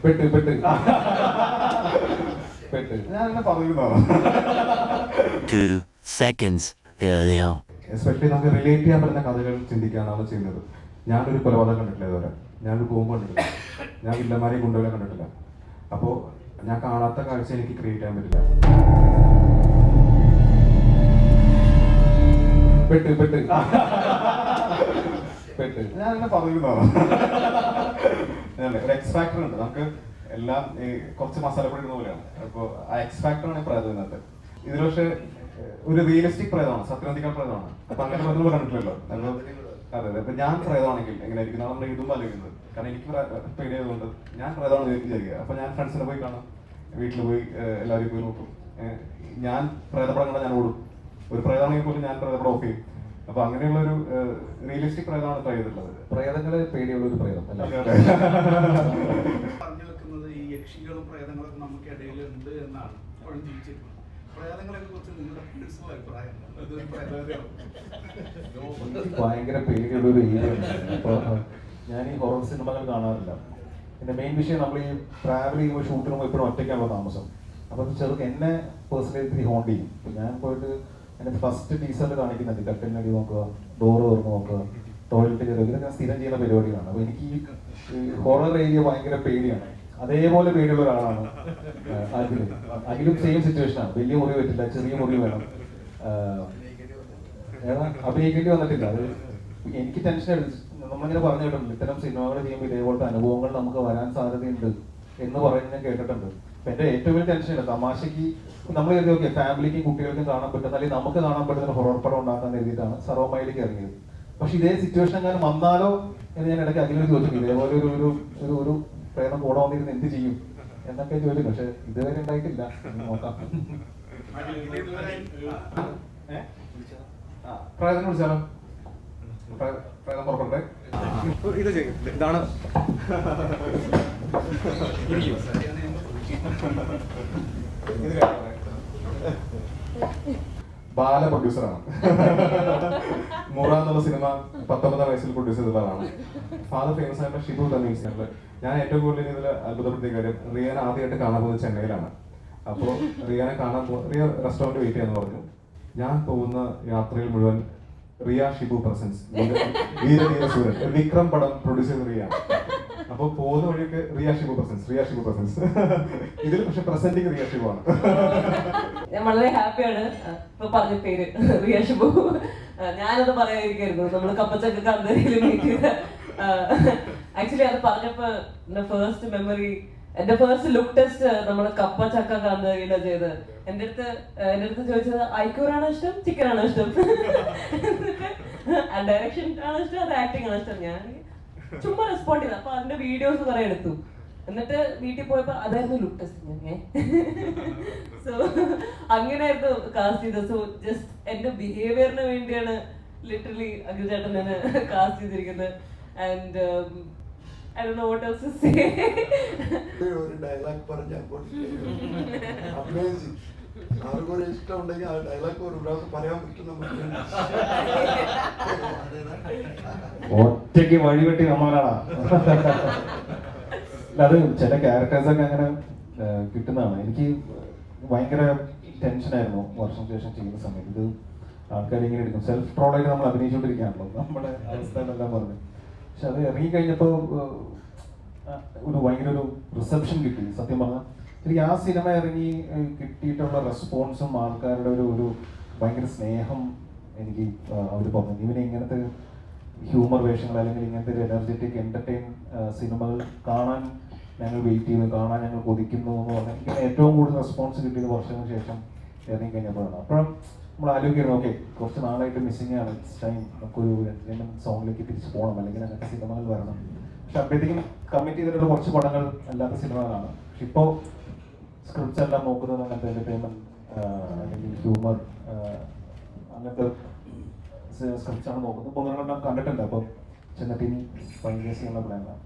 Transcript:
പെട്ട് പെട്ട് പെട്ട് ഞാൻ എന്നെ പറയുന്നോ? 2 seconds earlier. എസ്പെഷ്യലി നമുക്ക് റിലേറ്റ് ചെയ്യാൻ പറ്റുന്ന കഥകൾ ചിന്തിക്കാനാണ് ചെയ്യുന്നത്. ഞാനൊരു കൊലപാതകം കണ്ടിട്ടില്ല ഇതുവരെ, ഞാനൊരു ബോംബ് കണ്ടിട്ടില്ല, ഞാൻ വില്ലന്മാരെ കൊണ്ടുപോകാൻ കണ്ടിട്ടില്ല. അപ്പോൾ ഞാൻ കാണാത്ത കാഴ്ച എനിക്ക് ക്രിയേറ്റ് ചെയ്യാൻ പറ്റില്ല. പെട്ട് പെട്ട് പെട്ട് ഞാൻ എന്നെ പറയുന്നോ? ഒരു എക്സ് ഫാക്ടർ ഉണ്ട് നമുക്ക് എല്ലാം, ഈ കുറച്ച് മസാലപ്പൊടി ഇടുന്ന പോലെയാണ്. അപ്പോൾ ആ എക്സ് ഫാക്ടറാണ് ഈ പ്രേതം ഇതിനകത്ത്. ഇതിൽ പക്ഷേ ഒരു റിയലിസ്റ്റിക് പ്രേതമാണ്, സത്യനന്ദിക്കൽ പ്രേതമാണ്. അപ്പൊ അങ്ങനെ പ്രേതം കണ്ടിട്ടില്ലല്ലോ. അതെ അതെ. അപ്പൊ ഞാൻ പ്രേതമാണെങ്കിൽ എങ്ങനെയായിരിക്കും നമ്മൾ ഇടുമ്പോൾ ആലോചിക്കുന്നത്? കാരണം എനിക്ക് പേടിയായതുകൊണ്ട് ഞാൻ പ്രേതമാണ് വിചാരിക്കുക. അപ്പൊ ഞാൻ ഫ്രണ്ട്സിനെ പോയി കാണാം, വീട്ടിൽ പോയി എല്ലാവരും പോയി നോക്കും. ഞാൻ പ്രേതപ്പടം കണ്ടാൽ ഞാൻ ഓടും. ഒരു പ്രേതമാണെങ്കിൽ പോലും ഞാൻ പ്രേതപ്പടം ഓഫ് ചെയ്യും. അപ്പൊ അങ്ങനെയുള്ള ഒരു റിയലിസ്റ്റിക് പ്രേതമാണ് ട്രൈ ചെയ്തിട്ടുള്ളത്. പ്രേതങ്ങളെ പേടിയുള്ള ഒരു പ്രേതം അല്ല. പറഞ്ഞു വെക്കുന്നത് ഈ യക്ഷികളും പ്രേതങ്ങളൊക്കെ നമുക്ക് ഇടയിലുണ്ട് എന്നാണ് ഇപ്പോഴും ജീവിച്ചിരിക്കുന്നത്. പ്രേതങ്ങളെ കുറിച്ച് നിങ്ങളുടെ പേഴ്സണൽ അഭിപ്രായം ഭയങ്കര പേടിയുള്ള ഒരു ഏരിയ ഉണ്ട്. അപ്പൊ ഞാൻ ഈ ഹൊറർ സിനിമകൾ കാണാറില്ല. എന്റെ മെയിൻ വിഷയം നമ്മൾ ഈ ട്രാവൽ ചെയ്യുമ്പോൾ ഷൂട്ടിന് പോയി എപ്പോഴും ഒറ്റയ്ക്കാണല്ലോ താമസം. അപ്പൊ ചെറുക്ക് എന്നെ പേഴ്സണലി ഇത്തിരി ഹോണ്ട് ചെയ്യും. ഞാൻ പോയിട്ട് എന്റെ ഫസ്റ്റ് ടീസറിൽ കാണിക്കുന്നുണ്ട്, കട്ടിലിനടി നോക്കുക, ഡോറ് തുറന്ന് നോക്കുക, ടോയ്ലറ്റ് കയറുക, ഇതൊക്കെ സ്ഥിരം ചെയ്യുന്ന പരിപാടിയാണ്. അപ്പൊ എനിക്ക് ഈ ഹൊറർ ഏരിയ ഭയങ്കര പേടിയാണ്. അതേപോലെ പേടിയുള്ള ഒരാളാണ് അഖിലും സെയിം സിറ്റുവേഷൻ ആണ്. വലിയ മുറി പറ്റില്ല, ചെറിയ മുറി വേണം. അഭിനയിക്കേണ്ടി വന്നിട്ടില്ല. അത് എനിക്ക് ടെൻഷൻ. നമ്മളിങ്ങനെ പറഞ്ഞു കേട്ടിട്ടുണ്ട്, ഇത്തരം സിനിമകൾ ചെയ്യുമ്പോൾ ഇതേപോലത്തെ അനുഭവങ്ങൾ നമുക്ക് വരാൻ സാധ്യതയുണ്ട് എന്ന് പറയുന്നത് ഞാൻ കേട്ടിട്ടുണ്ട്. അപ്പൊ എന്റെ ഏറ്റവും വലിയ ടെൻഷൻ ഇല്ല. തമാശക്ക് നമ്മൾ കരുതി ഓക്കെ ഫാമിലിക്കും കുട്ടികൾക്കും കാണാൻ പറ്റുന്ന, അല്ലെങ്കിൽ നമുക്ക് കാണാൻ പറ്റുന്ന ഹൊറർ പടം ഉണ്ടാക്കാൻ കരുതിയിട്ടാണ് സർവമയിലേക്ക് ഇറങ്ങിയത്. പക്ഷെ ഇതേ സിറ്റുവേഷൻ ഞാൻ വന്നാലോ എന്ന് ഞാൻ ഇടയ്ക്ക് അഖിലോട് ചോദിച്ചു. ഇതേപോലെ ഒരു ഒരു പ്രേതം കൂടെ വന്നിരുന്ന് എന്ത് ചെയ്യും എന്നൊക്കെ ചോദിച്ചു. പക്ഷെ ഇതുവരെ ഉണ്ടായിട്ടില്ല. നോക്കാം. പ്രേതം വിളിച്ചാലോ? പ്രേതം പുറപ്പെട്ടെ ഇത് ചെയ്യും. ഇതാണ് ബാല പ്രൊഡ്യൂസറാണ്. മുറ എന്നുള്ള സിനിമ 19 വയസ്സിൽ പ്രൊഡ്യൂസ് ചെയ്ത ആളാണ്. ഫാദർ ഫേമസ് ആയിട്ടുള്ള ഷിബു തന്നീസ്. ഞാൻ ഏറ്റവും കൂടുതൽ ഇതിൽ അത്ഭുതപ്പെടുത്തിയ കാര്യം, റിയാൻ ആദ്യമായിട്ട് കാണാൻ പോകുന്നത് ചെന്നൈയിലാണ്. അപ്പോൾ റിയാനെ കാണാൻ റിയ റെസ്റ്റോറൻറ്റ് വെയിറ്റ് ചെയ്യാന്ന് പറഞ്ഞു. ഞാൻ പോകുന്ന യാത്രയിൽ മുഴുവൻ റിയ ഷിബു പ്രസൻസ്, വീരസൂരൻ, വിക്രം പടം പ്രൊഡ്യൂസ് ചെയ്ത റിയ. അപ്പൊ പോകുന്ന വഴിയൊക്കെ റിയ ഷിബു പ്രസൻസ്, റിയ ഷിബു പ്രസൻസ്. ഇതിൽ പക്ഷെ പ്രസന്റിങ് റിയ ഷിബു ആണ്. ഞാൻ വളരെ ഹാപ്പിയാണ് ഇപ്പൊ പറഞ്ഞ പേര് റിയ ഷിബു. ഞാനത് പറയാതിരിക്കായിരുന്നു. നമ്മള് കപ്പച്ചക്ക കാന്തരിയിൽ മീറ്റ് ചെയ്ത ആക്ച്വലി അത് പറഞ്ഞപ്പോ എന്റെ ഫസ്റ്റ് മെമ്മറി, എന്റെ ഫസ്റ്റ് ലുക്ക് ടെസ്റ്റ് നമ്മള് കപ്പ ചക്ക കാന്തരിയില ചെയ്ത്. എന്റെ അടുത്ത് ചോദിച്ചത് ഐക്യൂറാണോ ഇഷ്ടം, ചിക്കൻ ആണോ ഇഷ്ടം, ഡയറക്ഷൻ ആണോ ഇഷ്ടം, അത് ആക്ടിങ് ആണോ ഇഷ്ടം. ഞാൻ ചുമ്മാ റെസ്പോണ്ട് ചെയ്ത. അപ്പൊ അതിന്റെ വീഡിയോസ് കുറെ എടുത്തു. എന്നിട്ട് വീട്ടിൽ പോയപ്പോ അതായിരുന്നു ലുക്ക് ടെസ്റ്റ്. ഞാൻ സോ അങ്ങനെയായിരുന്നു കാസ്റ്റ് ചെയ്തത്. സോ ജസ്റ്റ് എന്റെ ബിഹേവിയറിന് വേണ്ടിയാണ് ലിറ്ററലി അഖിൽ ചേട്ടൻ ഞാൻ കാസ്റ്റ് ചെയ്തിരിക്കുന്നത്. And I don't know what else to say. ഒരു ഡയലോഗ് പറഞ്ഞാൽ അമേസിംഗ്. ആർക്കൊരു ഇഷ്ടം ഉണ്ടെങ്കിൽ ആ ഡയലോഗ് ഒരു പ്രാവശ്യം പറയാൻ പറ്റും നമുക്ക്. ഒറ്റയ്ക്ക് വഴിവെട്ടി നമ്മളാണ്. അത് ചില ക്യാരക്ടേഴ്സൊക്കെ അങ്ങനെ കിട്ടുന്നതാണ്. എനിക്ക് ഭയങ്കര ടെൻഷനായിരുന്നു വർഷം ശേഷം ചെയ്യുന്ന സമയത്ത്. ഇത് ആൾക്കാരിങ്ങനെ എടുക്കും. സെൽഫ് ട്രോളായിട്ട് നമ്മൾ അഭിനയിച്ചുകൊണ്ടിരിക്കുകയാണല്ലോ, നമ്മുടെ അവസ്ഥ എന്നെല്ലാം പറഞ്ഞു. പക്ഷെ അത് ഇറങ്ങി കഴിഞ്ഞപ്പോൾ ഒരു ഭയങ്കര ഒരു റിസപ്ഷൻ കിട്ടി. സത്യം പറഞ്ഞാൽ എനിക്ക് ആ സിനിമ ഇറങ്ങി കിട്ടിയിട്ടുള്ള റെസ്പോൺസും ആൾക്കാരുടെ ഒരു ഭയങ്കര സ്നേഹം എനിക്ക് അവർ പറഞ്ഞു. ഇവന് ഇങ്ങനത്തെ ഹ്യൂമർ വേഷങ്ങൾ അല്ലെങ്കിൽ ഇങ്ങനത്തെ ഒരു എനർജറ്റിക് എന്റർടൈൻ സിനിമകൾ കാണാൻ ഞങ്ങൾ വെയിറ്റ് ചെയ്യുന്നു, കാണാൻ ഞങ്ങൾ കൊതിക്കുന്നു എന്ന് പറഞ്ഞാൽ എനിക്ക് ഏറ്റവും കൂടുതൽ റെസ്പോൺസ് കിട്ടിയത് വർഷങ്ങൾക്ക് ശേഷം ഇറങ്ങി കഴിഞ്ഞപ്പോഴാണ്. അപ്പോഴും നമ്മൾ ആലോചിക്കണം, ഓക്കെ കുറച്ച് നാളായിട്ട് മിസ്സിംഗ് ആണ്, ടൈം നമുക്കൊരു എന്റർടൈൻമെന്റ് സോങ്ങിലേക്ക് തിരിച്ചു പോകണം, അല്ലെങ്കിൽ അങ്ങനത്തെ സിനിമകൾ വരണം. പക്ഷെ അപ്പോഴത്തേക്കും കമ്മിറ്റ് ചെയ്തിട്ടുള്ള കുറച്ച് പടങ്ങൾ അല്ലാത്ത സിനിമകളാണ്. പക്ഷെ ഇപ്പോൾ സ്ക്രിപ്റ്റ്സ് എല്ലാം നോക്കുന്നത് അങ്ങനത്തെ എന്റർടൈൻമെന്റ് അല്ലെങ്കിൽ ഹ്യൂമർ അങ്ങനത്തെ സ്ക്രിപ്റ്റ്സ് ആണ് നോക്കുന്നത്. ഇപ്പോൾ നിങ്ങളെല്ലാം കണ്ടിട്ടുണ്ട്. അപ്പോൾ ചെന്നിട്ട് ഇനി ഭയങ്കര ചെയ്യാനുള്ള പ്ലാനാണ്.